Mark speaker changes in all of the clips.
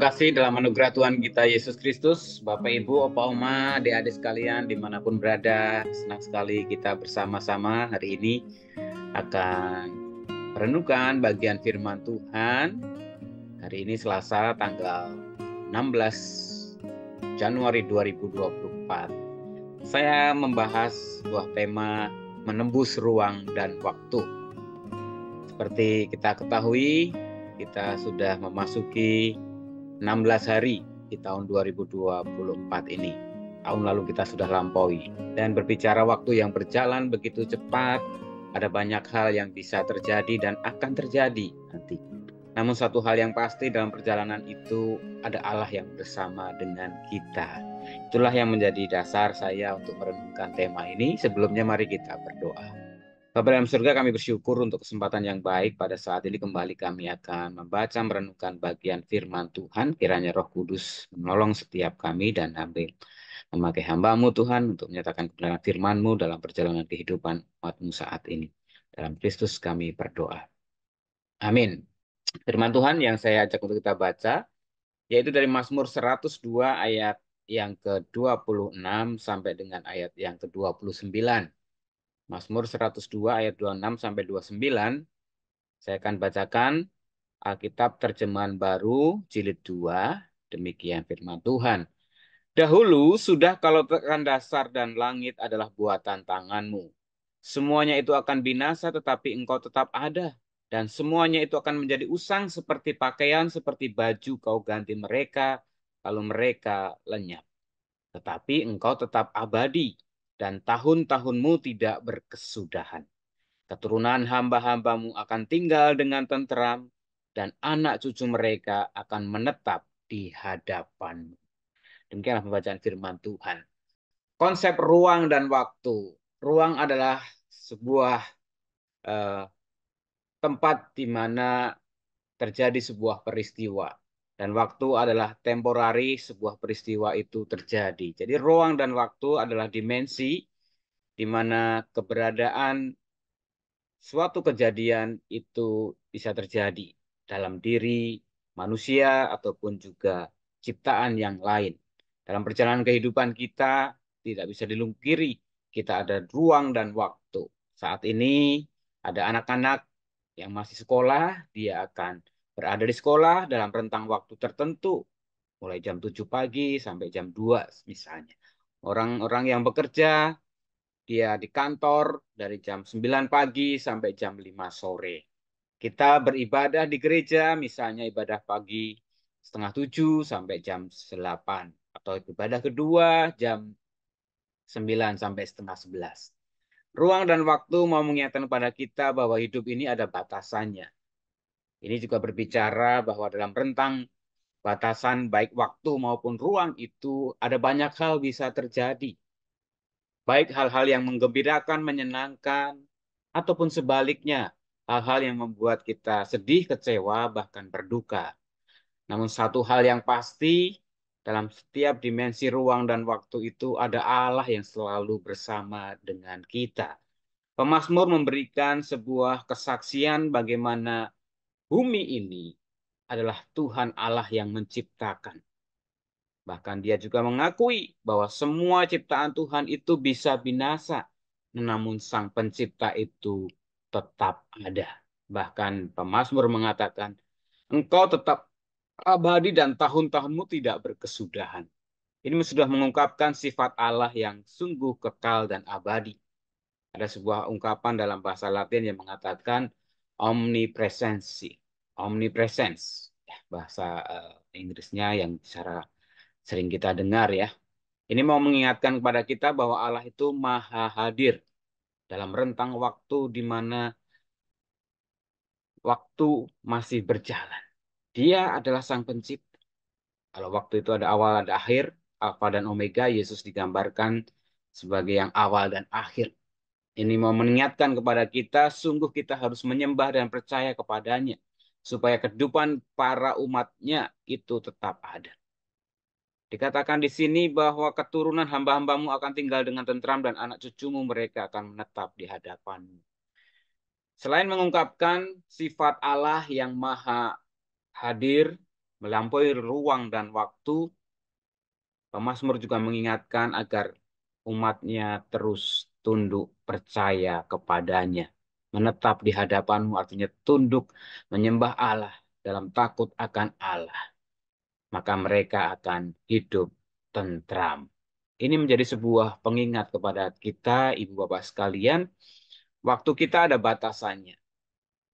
Speaker 1: kasih dalam anugerah Tuhan kita Yesus Kristus, Bapak Ibu, Opa Oma, adik-adik sekalian dimanapun berada, senang sekali kita bersama-sama hari ini akan merenungkan bagian firman Tuhan. Hari ini Selasa tanggal 16 Januari 2024. Saya membahas sebuah tema menembus ruang dan waktu. Seperti kita ketahui, kita sudah memasuki 16 hari di tahun 2024 ini. Tahun lalu kita sudah lampaui. Dan berbicara waktu yang berjalan begitu cepat, ada banyak hal yang bisa terjadi dan akan terjadi nanti. Namun satu hal yang pasti dalam perjalanan itu, ada Allah yang bersama dengan kita. Itulah yang menjadi dasar saya untuk merenungkan tema ini. Sebelumnya mari kita berdoa. Bapa dalam surga, kami bersyukur untuk kesempatan yang baik pada saat ini kembali kami akan membaca merenungkan bagian firman Tuhan. Kiranya Roh Kudus menolong setiap kami dan ambil memakai hamba-Mu Tuhan untuk menyatakan kebenaran firman-Mu dalam perjalanan kehidupan umat-Mu saat ini. Dalam Kristus kami berdoa. Amin. Firman Tuhan yang saya ajak untuk kita baca yaitu dari Mazmur 102 ayat yang ke-26 sampai dengan ayat yang ke-29. Mazmur 102 ayat 26 sampai 29. Saya akan bacakan Alkitab terjemahan baru jilid 2. Demikian firman Tuhan. Dahulu sudah kalau tekan dasar dan langit adalah buatan tanganmu. Semuanya itu akan binasa tetapi engkau tetap ada. Dan semuanya itu akan menjadi usang seperti pakaian, seperti baju kau ganti mereka kalau mereka lenyap. Tetapi engkau tetap abadi dan tahun-tahunmu tidak berkesudahan. Keturunan hamba-hambamu akan tinggal dengan tenteram, dan anak cucu mereka akan menetap di hadapanmu. Demikianlah pembacaan firman Tuhan. Konsep ruang dan waktu. Ruang adalah sebuah tempat di mana terjadi sebuah peristiwa. Dan waktu adalah temporari sebuah peristiwa itu terjadi. Jadi ruang dan waktu adalah dimensi di mana keberadaan suatu kejadian itu bisa terjadi dalam diri manusia ataupun juga ciptaan yang lain. Dalam perjalanan kehidupan kita tidak bisa dilungkiri, kita ada ruang dan waktu. Saat ini ada anak-anak yang masih sekolah, dia akan berada di sekolah dalam rentang waktu tertentu, mulai jam 7 pagi sampai jam 2 misalnya. Orang-orang yang bekerja, dia di kantor dari jam 9 pagi sampai jam 5 sore. Kita beribadah di gereja, misalnya ibadah pagi setengah 7 sampai jam 8. Atau ibadah kedua jam 9 sampai setengah 11. Ruang dan waktu mau mengingatkan kepada kita bahwa hidup ini ada batasannya. Ini juga berbicara bahwa dalam rentang batasan baik waktu maupun ruang itu ada banyak hal bisa terjadi. Baik hal-hal yang menggembirakan, menyenangkan, ataupun sebaliknya, hal-hal yang membuat kita sedih, kecewa, bahkan berduka. Namun satu hal yang pasti, dalam setiap dimensi ruang dan waktu itu ada Allah yang selalu bersama dengan kita. Pemazmur memberikan sebuah kesaksian bagaimana bumi ini adalah Tuhan Allah yang menciptakan. Bahkan dia juga mengakui bahwa semua ciptaan Tuhan itu bisa binasa, namun Sang Pencipta itu tetap ada. Bahkan pemazmur mengatakan, engkau tetap abadi dan tahun-tahunmu tidak berkesudahan. Ini sudah mengungkapkan sifat Allah yang sungguh kekal dan abadi. Ada sebuah ungkapan dalam bahasa Latin yang mengatakan omnipresensi. Omnipresence. Bahasa Inggrisnya yang secara sering kita dengar ya. Ini mau mengingatkan kepada kita bahwa Allah itu maha hadir dalam rentang waktu di mana waktu masih berjalan. Dia adalah Sang Pencipta. Kalau waktu itu ada awal, ada akhir, Alfa dan Omega, Yesus digambarkan sebagai yang awal dan akhir. Ini mau mengingatkan kepada kita, sungguh kita harus menyembah dan percaya kepadanya, supaya kehidupan para umatnya itu tetap ada. Dikatakan di sini bahwa keturunan hamba-hambamu akan tinggal dengan tentram dan anak cucumu mereka akan menetap di hadapanmu. Selain mengungkapkan sifat Allah yang maha hadir, melampaui ruang dan waktu, pemazmur juga mengingatkan agar umatnya terus tunduk percaya kepadanya. Menetap di hadapanmu artinya tunduk menyembah Allah dalam takut akan Allah. Maka mereka akan hidup tentram. Ini menjadi sebuah pengingat kepada kita, Ibu Bapak sekalian, waktu kita ada batasannya.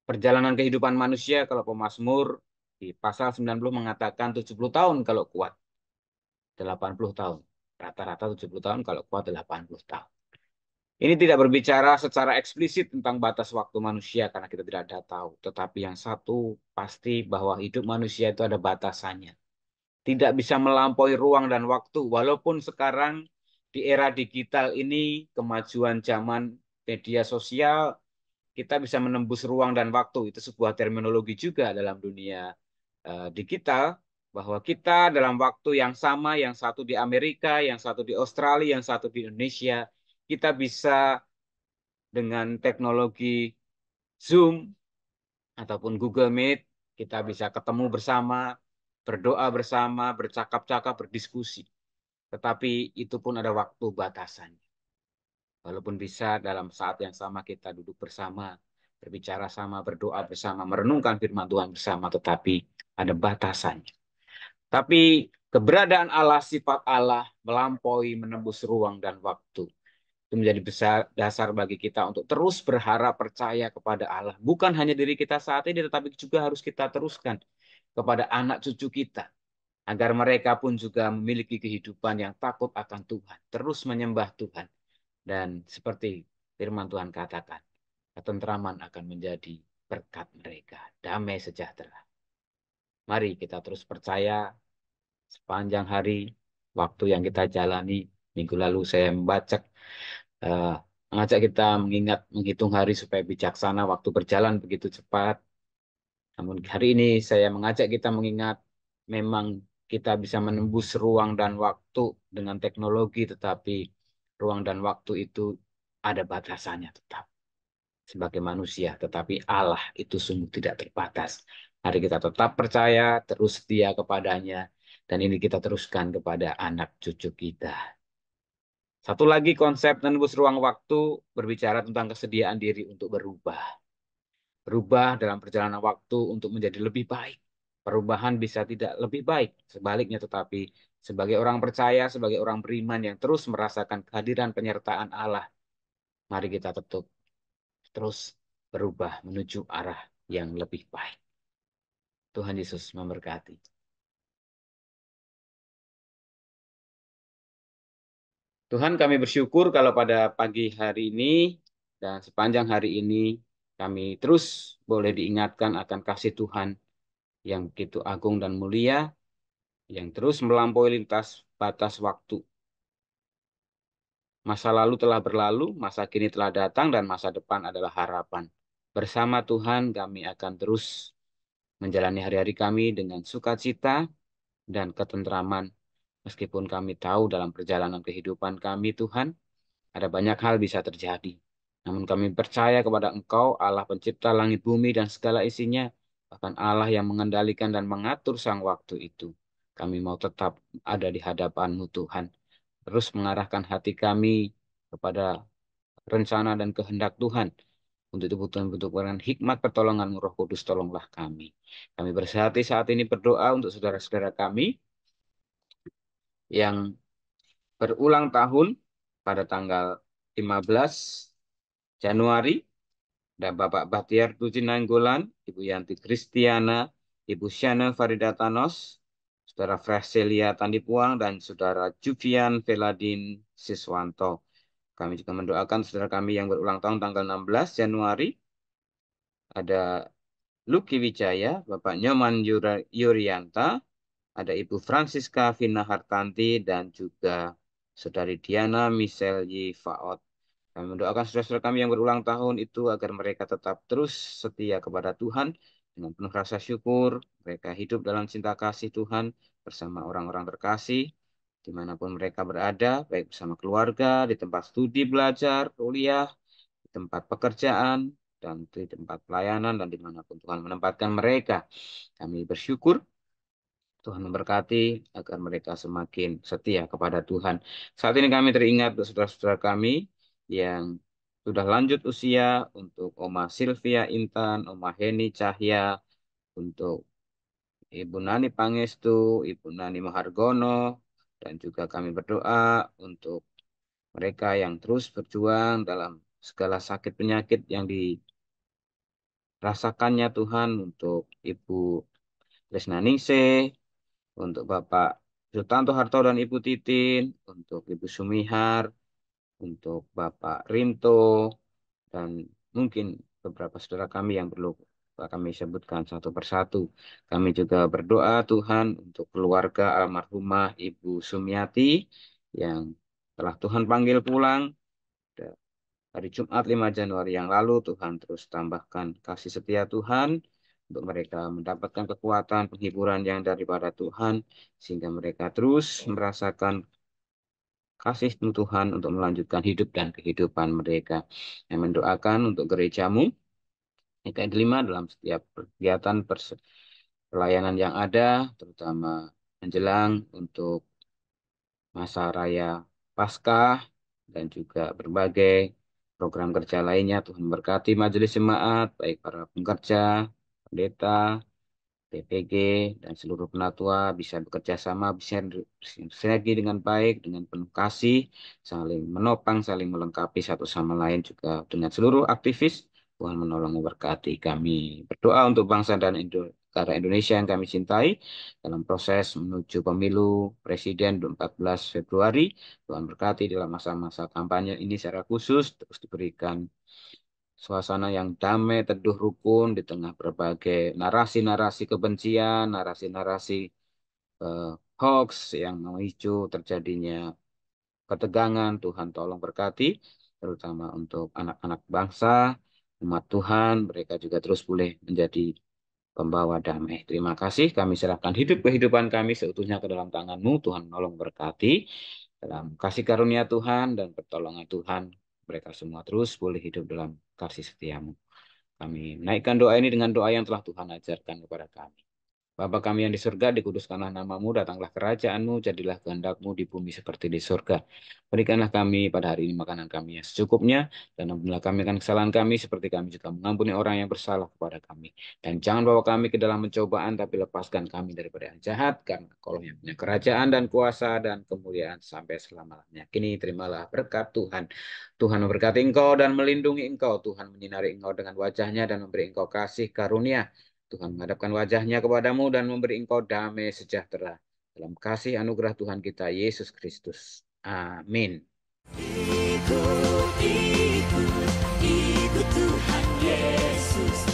Speaker 1: Perjalanan kehidupan manusia kalau pemazmur di pasal 90 mengatakan 70 tahun kalau kuat, 80 tahun. Rata-rata 70 tahun kalau kuat 80 tahun. Ini tidak berbicara secara eksplisit tentang batas waktu manusia karena kita tidak ada tahu. Tetapi yang satu pasti bahwa hidup manusia itu ada batasannya. Tidak bisa melampaui ruang dan waktu. Walaupun sekarang di era digital ini, kemajuan zaman media sosial, kita bisa menembus ruang dan waktu. Itu sebuah terminologi juga dalam dunia digital, bahwa kita dalam waktu yang sama, yang satu di Amerika, yang satu di Australia, yang satu di Indonesia, kita bisa dengan teknologi Zoom ataupun Google Meet, kita bisa ketemu bersama, berdoa bersama, bercakap-cakap, berdiskusi. Tetapi itu pun ada waktu batasannya. Walaupun bisa dalam saat yang sama kita duduk bersama, berbicara sama, berdoa bersama, merenungkan firman Tuhan bersama, tetapi ada batasannya. Tapi keberadaan Allah, sifat Allah melampaui menembus ruang dan waktu. Itu menjadi besar dasar bagi kita untuk terus berharap percaya kepada Allah. Bukan hanya diri kita saat ini, tetapi juga harus kita teruskan kepada anak cucu kita. Agar mereka pun juga memiliki kehidupan yang takut akan Tuhan. Terus menyembah Tuhan. Dan seperti firman Tuhan katakan, ketentraman akan menjadi berkat mereka. Damai sejahtera. Mari kita terus percaya sepanjang hari, waktu yang kita jalani. Minggu lalu saya membaca, eh, mengajak kita mengingat, menghitung hari supaya bijaksana, waktu berjalan begitu cepat. Namun hari ini saya mengajak kita mengingat, memang kita bisa menembus ruang dan waktu dengan teknologi, tetapi ruang dan waktu itu ada batasannya tetap sebagai manusia, tetapi Allah itu sungguh tidak terbatas. Mari kita tetap percaya, terus setia kepadanya, dan ini kita teruskan kepada anak cucu kita. Satu lagi konsep menembus ruang waktu berbicara tentang kesediaan diri untuk berubah. Berubah dalam perjalanan waktu untuk menjadi lebih baik. Perubahan bisa tidak lebih baik, sebaliknya tetapi sebagai orang percaya, sebagai orang beriman yang terus merasakan kehadiran penyertaan Allah, mari kita tetap terus berubah menuju arah yang lebih baik. Tuhan Yesus memberkati. Tuhan, kami bersyukur kalau pada pagi hari ini dan sepanjang hari ini kami terus boleh diingatkan akan kasih Tuhan yang begitu agung dan mulia, yang terus melampaui lintas batas waktu. Masa lalu telah berlalu, masa kini telah datang, dan masa depan adalah harapan. Bersama Tuhan kami akan terus menjalani hari-hari kami dengan sukacita dan ketentraman. Meskipun kami tahu dalam perjalanan kehidupan kami, Tuhan, ada banyak hal bisa terjadi. Namun kami percaya kepada Engkau, Allah pencipta langit bumi dan segala isinya, bahkan Allah yang mengendalikan dan mengatur sang waktu itu. Kami mau tetap ada di hadapan-Mu, Tuhan. Terus mengarahkan hati kami kepada rencana dan kehendak Tuhan. Untuk itu butuh hikmat pertolongan Roh Kudus, tolonglah kami. Kami bersehati saat ini berdoa untuk saudara-saudara kami yang berulang tahun pada tanggal 15 Januari. Ada Bapak Bahtiar Tuji Nainggolan, Ibu Yanti Kristiana, Ibu Syana Farida Thanos, Saudara Frasilia Tandipuang, dan Saudara Juvian Veladin Siswanto. Kami juga mendoakan saudara kami yang berulang tahun tanggal 16 Januari. Ada Lucky Wijaya, Bapak Nyoman Yurianta, ada Ibu Francisca Vina Hartanti, dan juga Saudari Diana Michelle Yifaot. Kami mendoakan saudara-saudara kami yang berulang tahun itu agar mereka tetap terus setia kepada Tuhan dengan penuh rasa syukur. Mereka hidup dalam cinta kasih Tuhan bersama orang-orang terkasih dimanapun mereka berada, baik bersama keluarga, di tempat studi belajar, kuliah, di tempat pekerjaan, dan di tempat pelayanan, dan dimanapun Tuhan menempatkan mereka. Kami bersyukur Tuhan memberkati agar mereka semakin setia kepada Tuhan. Saat ini kami teringat untuk saudara-saudara kami yang sudah lanjut usia, untuk Oma Sylvia Intan, Oma Heni Cahya, untuk Ibu Nani Pangestu, Ibu Nani Mahargono, dan juga kami berdoa untuk mereka yang terus berjuang dalam segala sakit penyakit yang dirasakannya Tuhan, untuk Ibu Lesna Ningsih, untuk Bapak Sutanto Harto dan Ibu Titin, untuk Ibu Sumihar, untuk Bapak Rinto, dan mungkin beberapa saudara kami yang perlu kami sebutkan satu persatu. Kami juga berdoa Tuhan untuk keluarga almarhumah Ibu Sumiati yang telah Tuhan panggil pulang hari Jumat 5 Januari yang lalu. Tuhan terus tambahkan kasih setia Tuhan untuk mereka mendapatkan kekuatan, penghiburan yang daripada Tuhan, sehingga mereka terus merasakan kasih Tuhan untuk melanjutkan hidup dan kehidupan mereka. Yang mendoakan untuk gerejamu, yang kelima dalam setiap kegiatan pelayanan yang ada, terutama menjelang untuk masa raya Paskah dan juga berbagai program kerja lainnya. Tuhan berkati majelis jemaat, baik para pekerja, pendeta, PPG, dan seluruh penatua bisa bekerja sama, bisa sinergi dengan baik, dengan penuh kasih, saling menopang, saling melengkapi satu sama lain, juga dengan seluruh aktivis. Tuhan menolong memberkati kami. Berdoa untuk bangsa dan negara Indonesia yang kami cintai dalam proses menuju pemilu Presiden 14 Februari. Tuhan berkati dalam masa-masa kampanye ini secara khusus, terus diberikan suasana yang damai, teduh, rukun di tengah berbagai narasi-narasi kebencian, narasi-narasi eh, hoax yang memicu terjadinya ketegangan. Tuhan tolong berkati, terutama untuk anak-anak bangsa, umat Tuhan, mereka juga terus boleh menjadi pembawa damai. Terima kasih, kami serahkan hidup kehidupan kami seutuhnya ke dalam tangan-Mu. Tuhan tolong berkati, dalam kasih karunia Tuhan dan pertolongan Tuhan, mereka semua terus boleh hidup dalam kasih setia-Mu. Kami naikkan doa ini dengan doa yang telah Tuhan ajarkan kepada kami. Bapa kami yang di surga, dikuduskanlah namamu, datanglah kerajaanmu, jadilah kehendakmu di bumi seperti di surga. Berikanlah kami pada hari ini makanan kami yang secukupnya, dan ampunilah kami akan kesalahan kami, seperti kami juga mengampuni orang yang bersalah kepada kami. Dan jangan bawa kami ke dalam pencobaan, tapi lepaskan kami daripada yang jahat, karena Kau yang punya kerajaan dan kuasa dan kemuliaan sampai selama-lamanya. Kini terimalah berkat Tuhan. Tuhan memberkati engkau dan melindungi engkau. Tuhan menyinari engkau dengan wajahnya dan memberi engkau kasih karunia. Tuhan menghadapkan wajahnya kepadamu dan memberi engkau damai sejahtera. Dalam kasih anugerah Tuhan kita, Yesus Kristus. Amin.
Speaker 2: Ikut, ikut, ikut Tuhan Yesus.